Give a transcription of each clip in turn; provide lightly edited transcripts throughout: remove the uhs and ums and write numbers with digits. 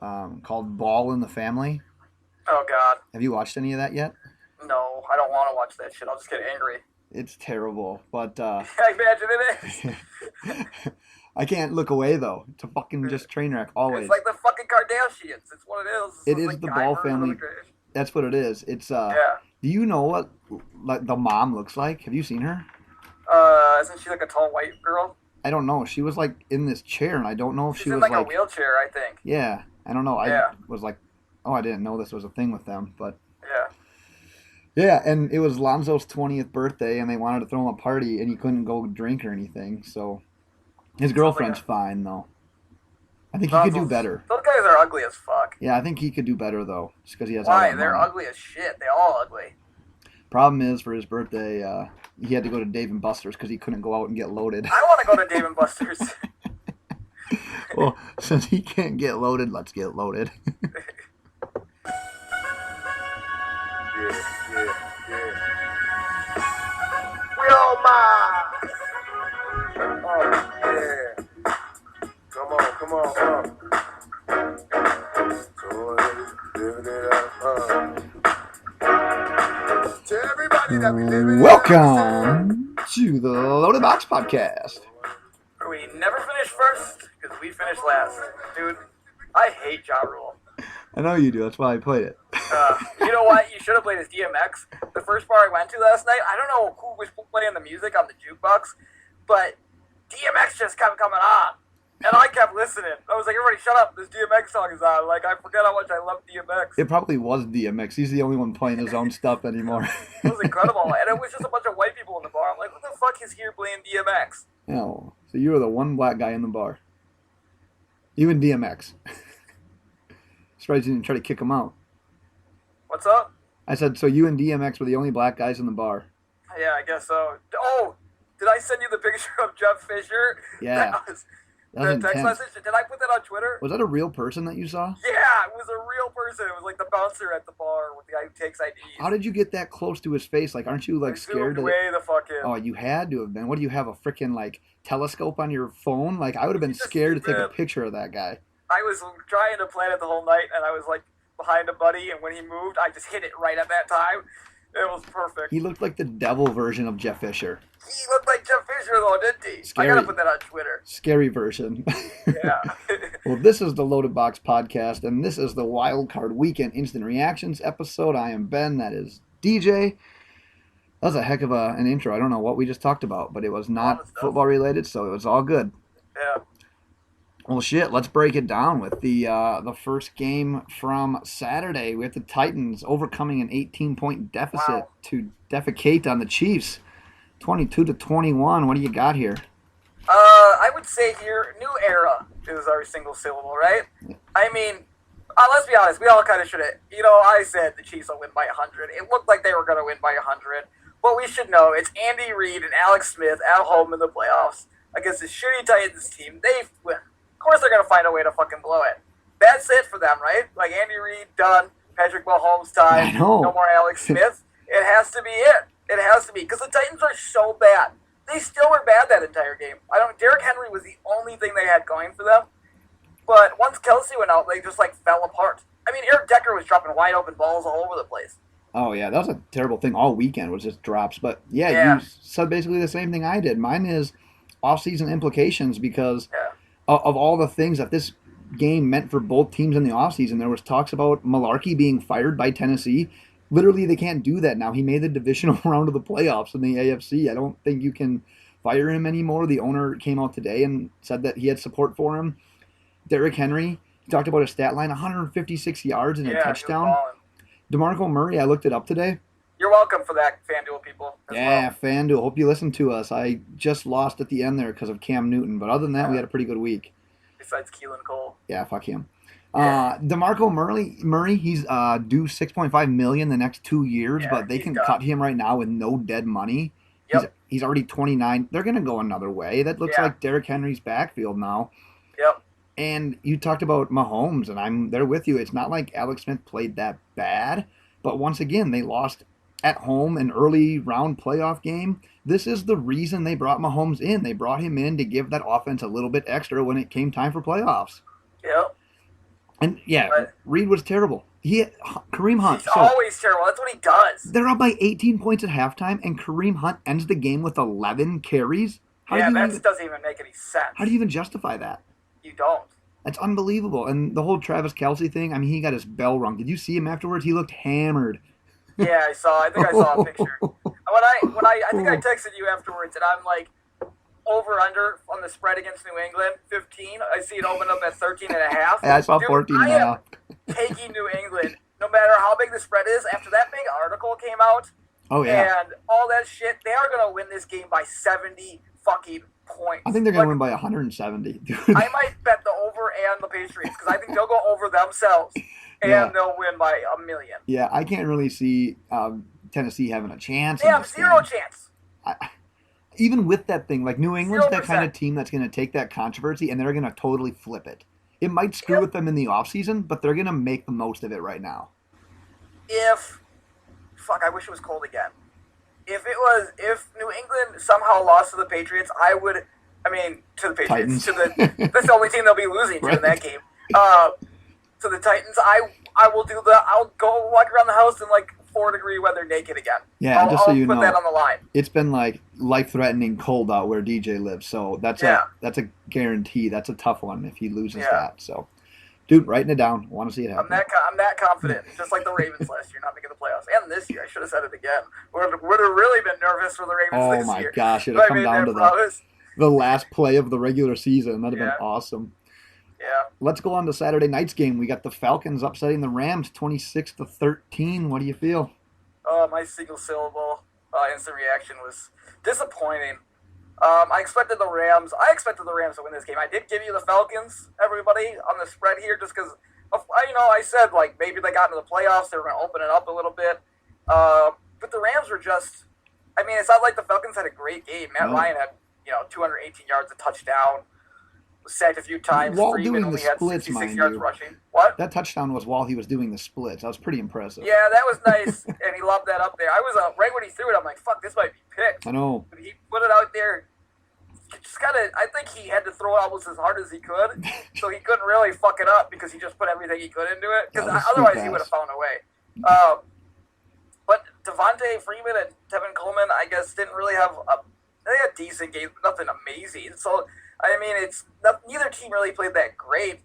called Ball in the Family. Oh God, Have you watched any of that yet? no, I don't want to watch that shit. I'll just get angry. It's terrible, but I imagine it is. I can't look away though. It's a fucking just train wreck It's always. like the fucking Kardashians. It's what it is. It It's is like the Ball Guyver and family. other Kardashians. That's what it is. It's Yeah. Do you know what like the mom looks like? Have you seen her? Isn't she like a tall white girl? I don't know. She was like in this chair, and I don't know if she She's in was like a like, wheelchair, I think. yeah, I don't know. I Yeah. was like, oh, I didn't know this was a thing with them, but Yeah. yeah, and it was Lonzo's 20th birthday, and they wanted to throw him a party, and he couldn't go drink or anything. So his Sounds like girlfriend's a fine though. I think he could do Those better. guys are ugly as fuck. Yeah, I think he could do better though, just because he has all Why? that They're money. ugly as shit. They all ugly. Problem is, for his birthday, he had to go to Dave and Buster's because he couldn't go out and get loaded. I want to go to Dave and Buster's. Well, since he can't get loaded, let's get loaded. Yeah, yeah, yeah. We all mine. Oh, yeah. Come on. Go ahead, living it up. To everybody that be living it up. Welcome to the Loaded Box Podcast. We never finish first because we finish last. Dude, I hate Ja Rule. I know you do. That's why I played it. You know what? You should have played his DMX. The first bar I went to last night, I don't know who was playing the music on the jukebox, but DMX just kept coming on. And I kept listening. I was like, everybody shut up. This DMX song is on. Like, I forget how much I love DMX. It probably was DMX. He's the only one playing his own stuff anymore. It was incredible. And it was just a bunch of white people in the bar. I'm like, what the fuck is here playing DMX? Oh, so you were the one black guy in the bar. You and DMX. Surprised you didn't try to kick him out. What's up? I said, so you and DMX were the only black guys in the bar. Yeah, I guess so. Oh, did I send you the picture of Jeff Fisher? Yeah. That was That was the text intense. message. Did I put that on Twitter? Was that a real person that you saw? Yeah, it was a real person. It was like the bouncer at the bar with the guy who takes IDs. How did you get that close to his face? Like, aren't you like I scared? zoomed way the fuck in. Oh, you had to have been. What do you have, a freaking like telescope on your phone? Like, I would have been scared to take a picture of that guy. I was trying to plan it the whole night, and I was like behind a buddy, and when he moved, I just hit it right at that time. It was perfect. He looked like the devil version of Jeff Fisher. He looked like Jeff Fisher, though, didn't he? Scary. I gotta put that on Twitter. Scary version. Yeah. Well, this is the Loaded Box Podcast, and this is the Wild Card Weekend Instant Reactions episode. I am Ben. That is DJ. That was a heck of an intro. I don't know what we just talked about, but it was not football related, so it was all good. Yeah. Well, shit, let's break it down with the first game from Saturday. We have the Titans overcoming an 18-point deficit to defecate on the Chiefs, 22-21. What do you got here? I would say here, new era is our single syllable, right? I mean, let's be honest, we all kind of should have, I said the Chiefs will win by 100. It looked like they were going to win by 100. But we should know, it's Andy Reid and Alex Smith at home in the playoffs against this shitty Titans team. Of course they're going to find a way to fucking blow it. That's it for them, right? Like Andy Reid, done. Patrick Mahomes, time. I know. No more Alex Smith. It has to be it. It has to be. Because the Titans are so bad. They still were bad that entire game. Derrick Henry was the only thing they had going for them. But once Kelsey went out, they just, fell apart. I mean, Eric Decker was dropping wide open balls all over the place. Oh, yeah, that was a terrible thing all weekend was just drops. But, yeah, you said basically the same thing I did. Mine is off-season implications because of all the things that this game meant for both teams in the offseason. There was talks about Malarkey being fired by Tennessee. Literally, they can't do that now. He made the divisional round of the playoffs in the AFC. I don't think you can fire him anymore. The owner came out today and said that he had support for him. Derrick Henry, he talked about his stat line, 156 yards and a touchdown. DeMarco Murray, I looked it up today. You're welcome for that, FanDuel people. Yeah, FanDuel. Hope you listen to us. I just lost at the end there because of Cam Newton. But other than that, we had a pretty good week. Besides Keelan Cole. Yeah, fuck him. DeMarco Murray, he's due $6.5 million the next 2 years, but they can cut him right now with no dead money. Yep. He's already 29. They're going to go another way. That looks like Derrick Henry's backfield now. Yep. And you talked about Mahomes, and I'm there with you. It's not like Alex Smith played that bad, but once again, they lost at home an early round playoff game. This is the reason they brought Mahomes in. They brought him in to give that offense a little bit extra when it came time for playoffs. Yep. And yeah, But Reed was terrible. Kareem Hunt. he's always terrible. That's what he does. They're up by 18 points at halftime, and Kareem Hunt ends the game with 11 carries. That doesn't even make any sense. How do you even justify that? You don't. That's unbelievable. And the whole Travis Kelce thing, I mean, he got his bell rung. Did you see him afterwards? He looked hammered. Yeah, I saw. I think I saw a picture. I think I texted you afterwards, and I'm like, over under on the spread against New England, 15. I see it open up at 13 and a half. Yeah, I saw 14 and a half. Taking New England, no matter how big the spread is. After that big article came out, oh yeah, and all that shit, they are gonna win this game by 70 fucking points. I think they're gonna win by 170. Dude. I might bet the over and the Patriots because I think they'll go over themselves and they'll win by 1 million. Yeah, I can't really see Tennessee having a chance. They have zero chance. Even with that thing, like New England's 0%. That kind of team that's going to take that controversy and they're going to totally flip it. It might screw with them in the offseason, but they're going to make the most of it right now. I wish it was cold again. If New England somehow lost to the Patriots, to the Patriots, Titans. That's the only team they'll be losing to in that game. To the Titans, I'll go walk around the house in like 4-degree weather naked again. Yeah, just so you know, put that on the line. It's been like life-threatening cold out where DJ lives, so that's a guarantee. That's a tough one if he loses that. So, dude, writing it down. Want to see it happen. I'm that confident. Just like the Ravens last year, not making the playoffs, and this year. I should have said it again. Would have really been nervous for the Ravens this year. Oh my gosh, it'd have come down to the last play of the regular season. That'd have been awesome. Yeah. Let's go on to Saturday night's game. We got the Falcons upsetting the Rams 26-13. What do you feel? My single syllable instant reaction was disappointing. I expected the Rams to win this game. I did give you the Falcons, everybody, on the spread here, just because I said like maybe they got into the playoffs, they were going to open it up a little bit. But the Rams were just. I mean, it's not like the Falcons had a great game. Matt Ryan had 218 yards, a touchdown. Sacked a few times. While Freeman doing the only splits, had 66 mind yards you. rushing. What? That touchdown was while he was doing the splits. That was pretty impressive. Yeah, that was nice, and he lobbed that up there. I was right when he threw it. I'm like, "Fuck, this might be picked." I know. But he put it out there. I think he had to throw it almost as hard as he could, so he couldn't really fuck it up because he just put everything he could into it. Because otherwise, he would have found a way. But Devontae Freeman and Tevin Coleman, I guess, didn't really have they had decent games, but nothing amazing. So. I mean, neither team really played that great.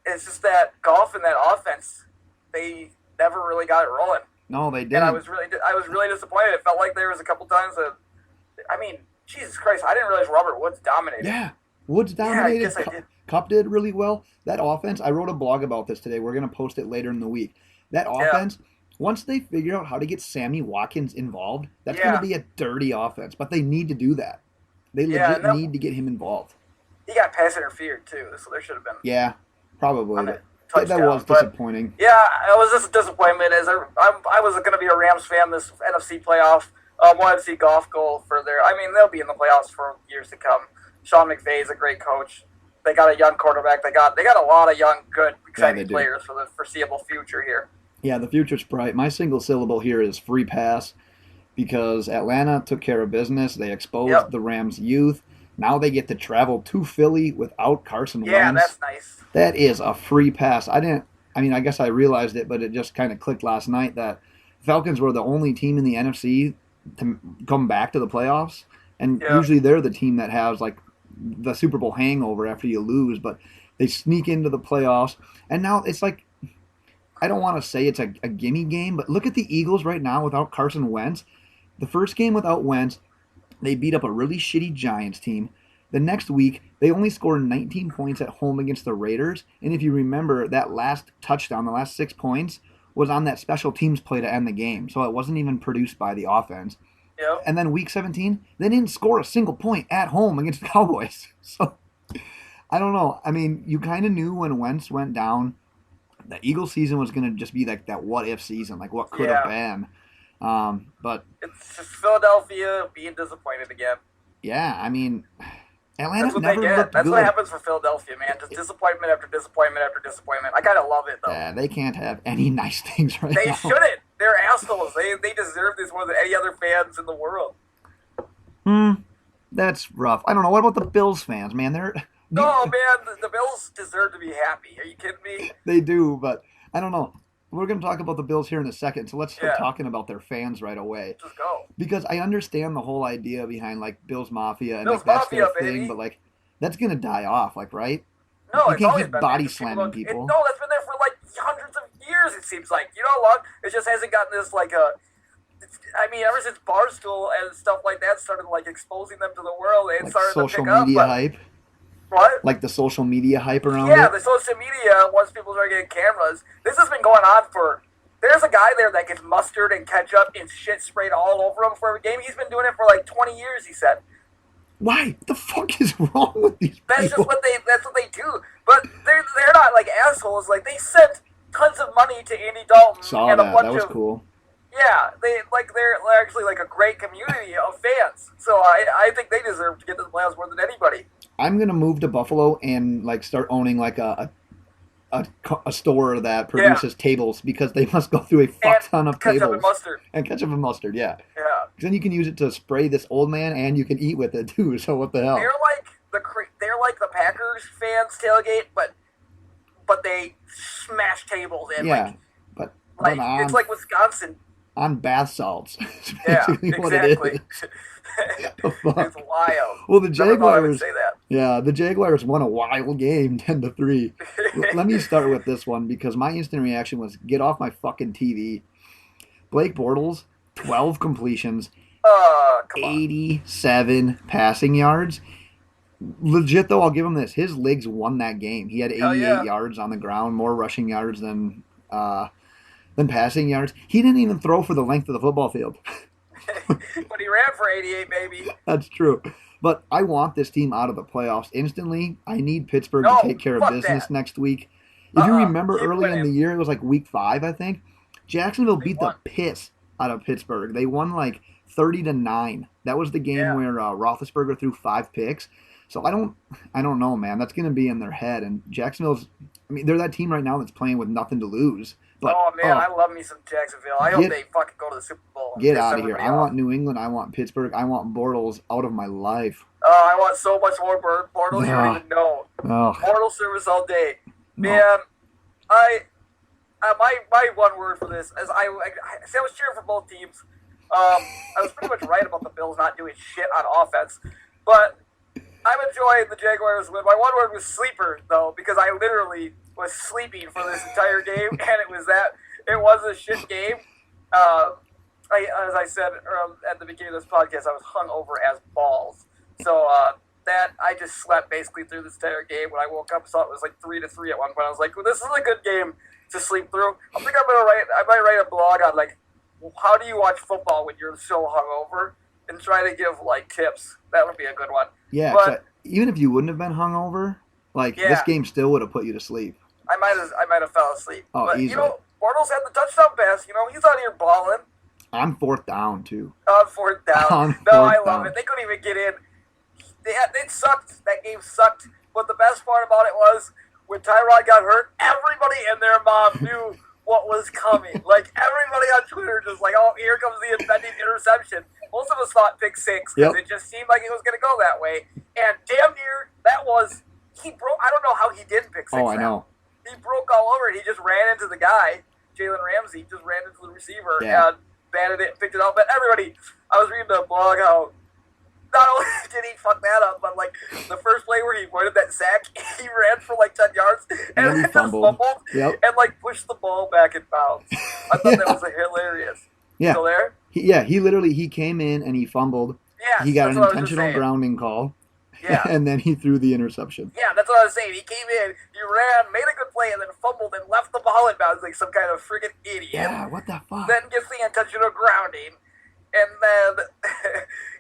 It's just that Goff and that offense, they never really got it rolling. No, they didn't. And I was really disappointed. It felt like there was a couple times that, Jesus Christ, I didn't realize Robert Woods dominated. Yeah, Woods dominated. Yeah, I guess I did. Kupp did really well. That offense, I wrote a blog about this today. We're going to post it later in the week. That offense, once they figure out how to get Sammy Watkins involved, that's going to be a dirty offense. But they need to do that. They legit need to get him involved. He got pass interfered, too, so there should have been. Yeah, probably. That touchdown, was disappointing. Yeah, it was just a disappointment. As I was going to be a Rams fan this NFC playoff. Wanted to see Goff go further. I mean, they'll be in the playoffs for years to come. Sean McVay is a great coach. They got a young quarterback. They got a lot of young, good, exciting players for the foreseeable future here. Yeah, the future's bright. My single syllable here is free pass. Because Atlanta took care of business. They exposed the Rams' youth. Now they get to travel to Philly without Carson Wentz. Yeah, that's nice. That is a free pass. I guess I realized it, but it just kind of clicked last night that Falcons were the only team in the NFC to come back to the playoffs. And usually they're the team that has like the Super Bowl hangover after you lose. But they sneak into the playoffs. And now it's like, I don't want to say it's a gimme game, but look at the Eagles right now without Carson Wentz. The first game without Wentz, they beat up a really shitty Giants team. The next week, they only scored 19 points at home against the Raiders. And if you remember, that last touchdown, the last 6 points, was on that special teams play to end the game. So it wasn't even produced by the offense. Yep. And then week 17, they didn't score a single point at home against the Cowboys. So, I don't know. I mean, you kind of knew when Wentz went down, the Eagles season was going to just be like that what-if season, like what could have been. But it's just Philadelphia being disappointed again. Yeah, I mean, Atlanta That's what never they get. looked That's good. what happens for Philadelphia, man. Just disappointment after disappointment after disappointment. I kind of love it, though. Yeah, they can't have any nice things right now. They shouldn't. They're assholes. They deserve this more than any other fans in the world. That's rough. I don't know. What about the Bills fans, man? Oh man, the Bills deserve to be happy. Are you kidding me? They do, but I don't know. We're going to talk about the Bills here in a second, so let's start Yeah. talking about their fans right away. Just go. Because I understand the whole idea behind like Bills Mafia and Bills like that's Mafia, their baby. thing, but like that's going to die off, like right? No, You it's can't always keep been body there. Just slamming look- people. No, that's been there for like hundreds of years. It seems like long. It just hasn't gotten this like a. I mean, ever since Barstool and stuff like that started like exposing them to the world, it Like started social to pick media up. hype, What? like the social media hype around Yeah, it. the social media, once people start getting cameras, this has been going on for. There's a guy there that gets mustard and ketchup and shit sprayed all over him for every game. He's been doing it for like 20 years, he said. Why? What the fuck is wrong with these That's people? just that's what they do. But they're not like assholes. Like they sent tons of money to Andy Dalton Saw and a that. bunch That was of cool. yeah. They're actually like a great community of fans. So I think they deserve to get to the playoffs more than anybody. I'm gonna move to Buffalo and like start owning like a store that produces tables because they must go through a fuck ton of ketchup tables and mustard. and ketchup and mustard. Yeah, Yeah. 'Cause then you can use it to spray this old man and you can eat with it too. So what the hell? They're like the Packers fans tailgate, but they smash tables and Yeah, but on, it's like Wisconsin. on bath salts. It's Yeah, basically what exactly. it is. The fuck? It's wild. Well, the Never thought I would Jaguars. say that. Yeah, the Jaguars won a wild game, 10-3. Let me start with this one because my instant reaction was, "Get off my fucking TV." Blake Bortles, 12 completions, Come on. 87 passing yards. Legit though, I'll give him this. His legs won that game. He had 88 Hell yeah. yards on the ground, more rushing yards than passing yards. He didn't even throw for the length of the football field. But he ran for 88, baby. That's true. But I want this team out of the playoffs instantly. I need Pittsburgh No, to take care of fuck business that. next week. If you remember Keep early in the winning. year, it was like week 5, I think. Jacksonville Week beat the 1. piss out of Pittsburgh. They won like 30-9. That was the game Yeah. where Roethlisberger threw 5 picks. So I don't know, man. That's going to be in their head. And Jacksonville's, I mean, they're that team right now that's playing with nothing to lose. But, Oh man, I love me some Jacksonville. I hope Get- they fucking go to the Super Bowl. get They out of send here. me I off. want New England. I want Pittsburgh. I want Bortles out of my life. Oh, I want so much more Bortles. You Yeah. don't even know. Oh, Bortles service all day, no. man. My one word for this is I was cheering for both teams. I was pretty much right about the Bills not doing shit on offense, but I'm enjoying the Jaguars win. My one word was sleeper though, because I literally was sleeping for this entire game, and it was a shit game. As I said at the beginning of this podcast, I was hungover as balls. So that I just slept basically through this entire game. When I woke up, saw it was like 3-3 at one point. I was like, well, "This is a good game to sleep through." I think I might write a blog on like how do you watch football when you're so hungover, and try to give like tips. That would be a good one. Yeah, But- 'cause even if you wouldn't have been hungover, like this Yeah. game still would have put you to sleep. I might have fell asleep. Oh, but easily. you know, Bortles had the touchdown pass. You know, he's out here balling On 4th down too. on 4th down. On No, I fourth love down. it. They couldn't even get in. It sucked. That game sucked. But the best part about it was when Tyrod got hurt, everybody and their mom knew what was coming. Like everybody on Twitter just like, "Oh, here comes the impending interception." Most of us thought pick 6 because Yep. it just seemed like it was going to go that way. And damn near that was he broke. I don't know how he didn't pick 6. Oh, I know. He broke all over it. He just ran into the guy, Jalen Ramsey, just ran into the receiver Yeah. and batted it, picked it out. But everybody, I was reading the blog how not only did he fuck that up, but like the first play where he avoided that sack, he ran for like 10 yards and And he then just fumbled. fumbled Yep. and like pushed the ball back in bounds. I thought that was hilarious. Yeah. Still there? He came in and he fumbled. Yeah. He got that's an what I was just intentional saying. grounding call. Yeah. And then he threw the interception. Yeah, that's what I was saying. He came in, he ran, made a good play, and then fumbled and left the ball in bounds like some kind of friggin' idiot. Yeah, what the fuck? Then gets the intentional grounding, and then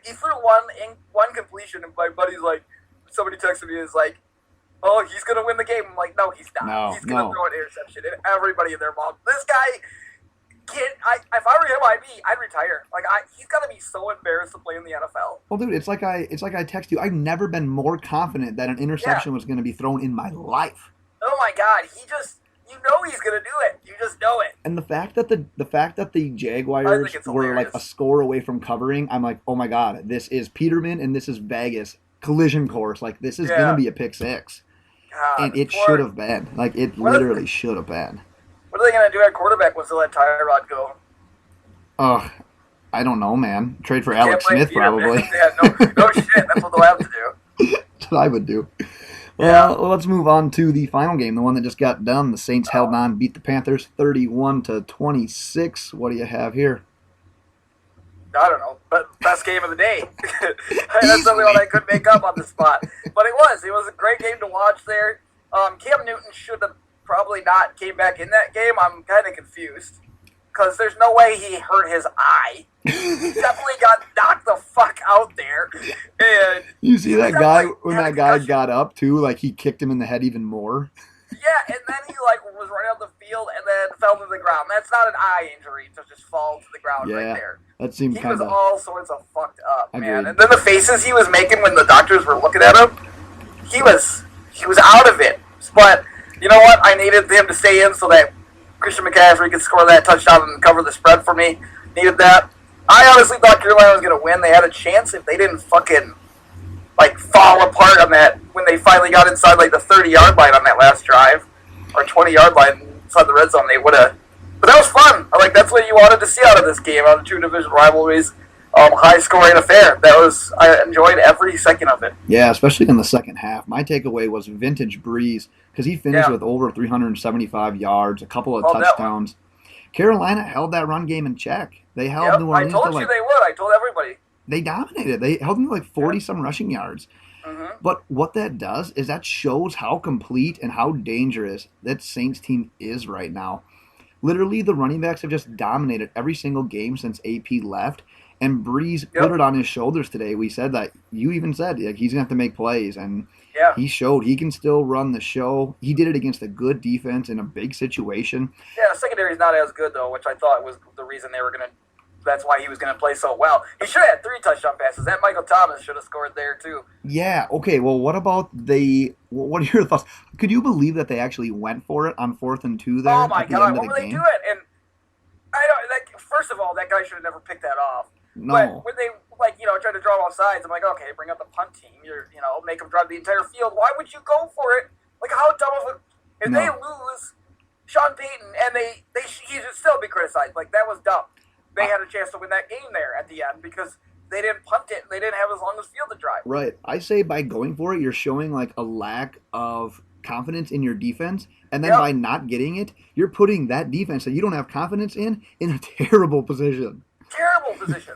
he threw one completion, and my buddy's like, somebody texted me, is like, "Oh, he's gonna win the game." I'm like, "No, he's not. No, he's gonna no. throw an interception." And everybody in their mom, this guy. If I were him, I'd retire. Like he's gotta be so embarrassed to play in the NFL. Well, dude, it's like I text you. I've never been more confident that an interception was going to be thrown in my life. Oh my God, you know he's gonna do it. You just know it. And the fact that the I Jaguars think it's were like hilarious. a score away from covering, I'm like, oh my God, this is Peterman and this is Vegas collision course. Like, this is going to be a pick six. God, and it should have been. Like, it literally should have been. What are they going to do at quarterback once they let Tyrod go? I don't know, man. Trade for Alex Smith, probably. Yeah, no shit. That's what they'll have to do. That's what I would do. Well, let's move on to the final game, the one that just got done. The Saints held on, beat the Panthers 31-26. What do you have here? I don't know, but best game of the day. That's something that I couldn't make up on the spot. But it was a great game to watch there. Cam Newton should have probably not came back in that game. I'm kind of confused because there's no way he hurt his eye. He definitely got knocked the fuck out there. And you see that guy when that guy got up too? Like, he kicked him in the head even more. Yeah, and then he was running out the field and then fell to the ground. That's not an eye injury to just fall to the ground right there. That seemed kind of... He was all sorts of fucked up, man. Agreed. And then the faces he was making when the doctors were looking at him, he was out of it. But you know what? I needed him to stay in so that Christian McCaffrey could score that touchdown and cover the spread for me. Needed that. I honestly thought Carolina was going to win. They had a chance if they didn't fucking fall apart on that when they finally got inside the 30-yard line on that last drive or 20-yard line inside the red zone. They would have. But that was fun. That's what you wanted to see out of this game, out of two division rivalries. High-scoring affair. I enjoyed every second of it. Yeah, especially in the second half. My takeaway was vintage Breeze because he finished with over 375 yards, a couple of touchdowns. Carolina held that run game in check. They held New Orleans. I told you they would. I told everybody. They dominated. They held them to 40-some rushing yards. Mm-hmm. But what that does is that shows how complete and how dangerous that Saints team is right now. Literally, the running backs have just dominated every single game since AP left. And Breeze put it on his shoulders today. We said that. You even said he's going to have to make plays. And he showed he can still run the show. He did it against a good defense in a big situation. Yeah, the secondary's not as good, though, which I thought was the reason they were going to. That's why he was going to play so well. He should have had 3 touchdown passes. That Michael Thomas should have scored there, too. Yeah, okay. Well, what about what are your thoughts? Could you believe that they actually went for it on 4th and 2 there? Oh, my God. What were they doing? And I don't, first of all, that guy should have never picked that off. No. But when they, tried to draw off sides, I'm like, okay, bring up the punt team. Make them drive the entire field. Why would you go for it? How dumb of a... If they lose Sean Payton and he should still be criticized. That was dumb. They had a chance to win that game there at the end because they didn't punt it and they didn't have as long as field to drive. Right. I say by going for it, you're showing a lack of confidence in your defense, and then by not getting it, you're putting that defense that you don't have confidence in a terrible position. Terrible position.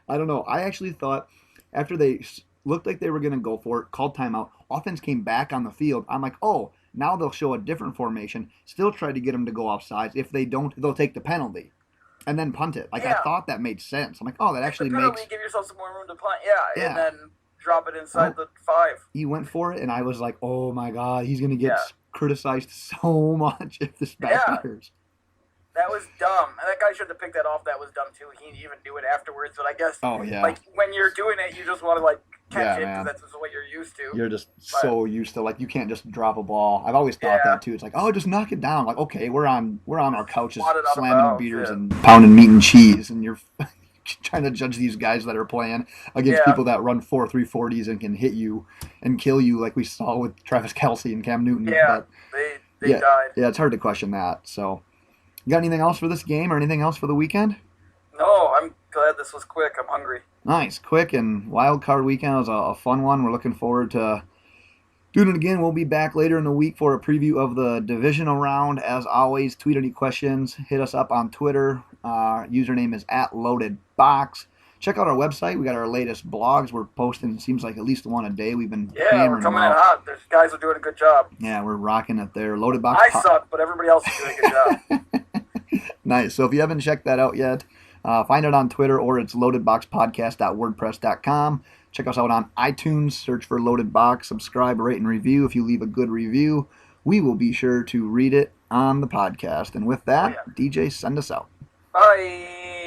I don't know. I actually thought after they looked like they were going to go for it, called timeout, offense came back on the field. I'm like, oh, now they'll show a different formation, still try to get them to go offsides. If they don't, they'll take the penalty. And then punt it. I thought that made sense. I'm like, oh, that actually makes... Give yourself some more room to punt. Yeah. And then drop it inside the 5. He went for it, and I was like, oh, my God, he's going to get criticized so much if this backfires. That was dumb. And that guy shouldn't have picked that off. That was dumb, too. He didn't even do it afterwards. But I guess, when you're doing it, you just want to, catch it because that's just what you're used to. You're just so used to, you can't just drop a ball. I've always thought that, too. It's like, oh, just knock it down. Okay, we're on our couches slamming beers and pounding meat and cheese, and you're trying to judge these guys that are playing against people that run 4.340s and can hit you and kill you like we saw with Travis Kelce and Cam Newton. Yeah, but, they died. Yeah, it's hard to question that, so... You got anything else for this game or anything else for the weekend? No, I'm glad this was quick. I'm hungry. Nice. Quick and wild card weekend was a fun one. We're looking forward to doing it again. We'll be back later in the week for a preview of the divisional round. As always, tweet any questions. Hit us up on Twitter. Username is @LoadedBox. Check out our website. We got our latest blogs. We're posting, seems like at least one a day. We've been hammering we're coming them in out. hot. There's guys are doing a good job. Yeah, we're rocking it there. Loaded Box. I suck, but everybody else is doing a good job. Nice. So if you haven't checked that out yet, find it on Twitter or it's loadedboxpodcast.wordpress.com. Check us out on iTunes. Search for Loaded Box. Subscribe, rate, and review. If you leave a good review, we will be sure to read it on the podcast. And with that, DJ, send us out. Bye.